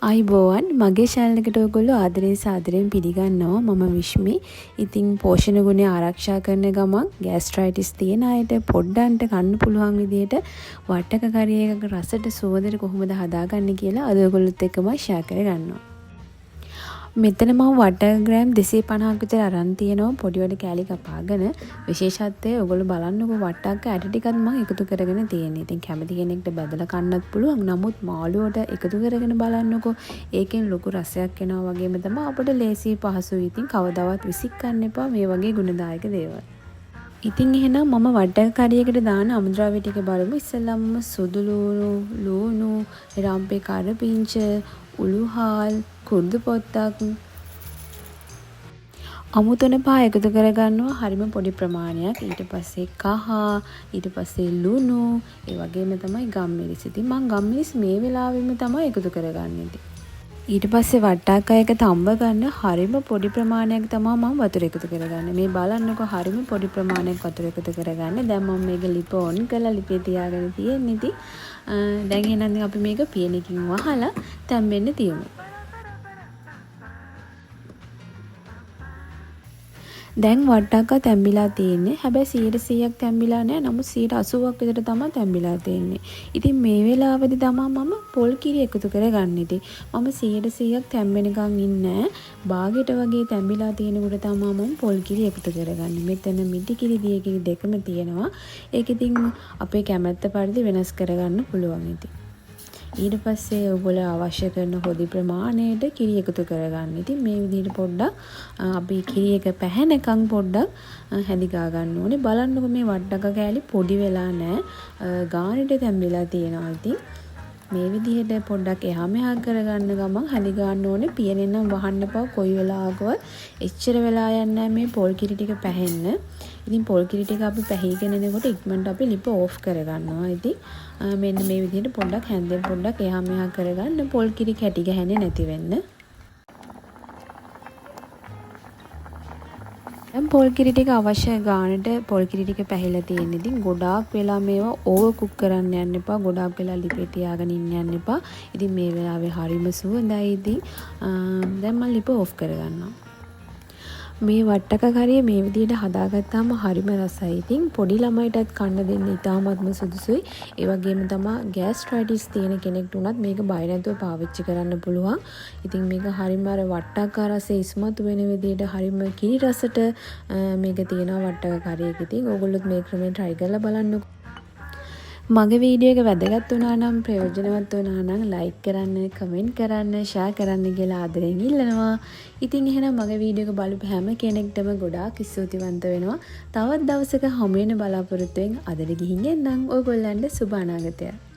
අයිබෝවන් මගේ channel එකට ඔයගොල්ලෝ ආදරයෙන් සාදරයෙන් පිළිගන්නවා මම විශ්මි. ඉතින් පෝෂණ ගුණය ආරක්ෂා කරන ගමන් ගෑස්ට්‍රයිටිස් තියෙන අයට පොඩ්ඩන්ට කන්න පුළුවන් විදිහට වටක කරි එකක රසට සුවඳට කොහොමද හදාගන්නේ කියලා අද ඔයගොල්ලොත් එක්කම ෂෙයා කරගන්නවා. මෙතන මම වටක ග්‍රෑම් 250ක් විතර අරන් තියෙනවා පොඩි වල කෑලි කපාගෙන. විශේෂත්වය ඔයගොල්ලෝ බලන්නකෝ වටක ඇට ටිකක් මම එකතු කරගෙන තියෙන්නේ. ඉතින් කැමති කෙනෙක්ට බදලා කන්නත් පුළුවන්. නමුත් මාළුවට එකතු කරගෙන බලන්නකෝ. ඒකෙන් ලොකු රසයක් එනවා වගේම තමයි අපිට ලේසි පහසුයි. ඉතින් කවදාවත් විසිකන්න එපා මේ වගේ ගුණදායක දේවල්. ඉතින් එහෙනම් මම වටක කරියකට දාන අමුද්‍රව්‍ය ටික බලමු. ඉස්සෙල්ලාම සුදු ලූණු, රම්පේ කරපිංච, උළුහාල්, කුරුදු පොත්තක්, අමුතුන පහ එකතු කරගන්නවා හරිම පොඩි ප්‍රමාණයක්. ඊට පස්සේ කහ, ඊට පස්සේ ලුණු, ඒ වගේම තමයි ගම්මිරිස්. ඉතින් මම ගම්මිරිස් මේ වෙලාවෙම තමයි එකතු කරගන්නේ. ඊට පස්සේ වට්ටක්කයක තම්බ ගන්න හරිම පොඩි ප්‍රමාණයක් තමයි මම වතුර එකතු කරගන්නේ. මේ බලන්නකො හරිම පොඩි ප්‍රමාණයක් වතුර එකතු කරගන්න. දැන් මම මේක ලිප ඔන් කරලා ලිපේ තියාගෙන තියෙන්නේ. ඉතින් දැන් එහෙනම් අපි මේක පියනකින් වහලා තැම්බෙන්න තියමු. දැන් වට්ටක්ක තැම්බිලා තියෙන්නේ. හැබැයි 100%ක් තැම්බිලා නැහැ. නමුත් 80%ක් විතර තමයි තැම්බිලා තියෙන්නේ. ඉතින් මේ වෙලාවේදී තමයි මම පොල් කිරි එකතු කරගන්නේ. ඉතින් මම 100%ක් තැම්බෙනකන් ඉන්නේ. බාගෙට වගේ තැම්බිලා තියෙනකොට තමයි මම පොල් කිරි එකතු කරගන්නේ. මෙතන මිටි කිරි දිය කිරි දෙකම තියෙනවා. ඒක ඉතින් අපේ කැමැත්ත පරිදි වෙනස් කරගන්න පුළුවන් ඉතින්. ඊට පස්සේ ඔයගොල්ලෝ අවශ්‍ය කරන හොදි ප්‍රමාණයට කිරි එකතු කරගන්න. ඉතින් මේ විදිහට පොඩ්ඩක් අපි කිරි එක පැහැෙනකන් පොඩ්ඩක් හැදිගා ගන්න ඕනේ. බලන්නකො මේ වට්ටක කෑලි පොඩි වෙලා නැහැ. ගානට තැම්බිලා තියෙනවා. ඉතින් මේ විදිහට පොඩ්ඩක් එහා මෙහා කරගන්න ගමන් හැදි ගන්න ඕනේ. පියනෙන් නම් වහන්න එපා. කොයි වෙලාවකවත් එච්චර වෙලා යන්නේ නැහැ මේ පොල් කිරි ටික පැහෙන්න. ඉතින් පොල් කිරි ටික අපි පැහිගෙන එනකොට ඉක්මනට අපි ලිප ඕෆ් කරගන්නවා. ඉතින් මෙන්න මේ විදිහට පොඩ්ඩක් හැන්දෙන් පොඩ්ඩක් එහා මෙහා කරගන්න පොල් කිරි කැටි ගහන්නේ නැති වෙන්න. දැන් පොල් කිරි ටික අවශ්‍ය ගානට පොල් කිරි ටික පැහිලා තියෙන. ඉතින් ගොඩාක් වෙලා මේවා ඕවර් කුක් කරන්න යන්න එපා. ගොඩාක් වෙලා ලිපේ තියාගෙන ඉන්න යන්න එපා. ඉතින් මේ වෙලාවේ හරිම සුවඳයි. ඉතින් දැන් මම ලිප ඕෆ් කරගන්නවා. මේ වට්ටක කරිය මේ විදිහට හදාගත්තාම හරිම රසයි. ඉතින් පොඩි ළමයිටත් කන්න දෙන්න ඉතාමත්ම සුදුසුයි. ඒ වගේම තමයි ගෑස්ට්‍රයිටිස් තියෙන කෙනෙක්ට උනත් මේක බය නැතුව පාවිච්චි කරන්න පුළුවන්. ඉතින් මේක හරිම අර වට්ටක රසයේ ඉස්මතු වෙන විදිහට හරිම කිරි රසට මේක තියෙනවා වට්ටක කරියක. ඉතින් ඕගොල්ලොත් මේ ක්‍රමයෙන් try කරලා බලන්නකෝ. මගේ වීඩියෝ එක වැදගත් වුණා නම් ප්‍රයෝජනවත් වුණා නම් like කරන්න, comment කරන්න, share කරන්න කියලා ආදරෙන් ඉල්ලනවා. ඉතින් එහෙනම් මගේ වීඩියෝ එක බලපු හැම කෙනෙක්ටම ගොඩාක් ස්තුතිවන්ත වෙනවා. තවත් දවසක හමු වෙන බලාපොරොත්තුෙන් අදට ගිහින් එන්නම්. ඔයගොල්ලන්ට සුබ අනාගතයක්.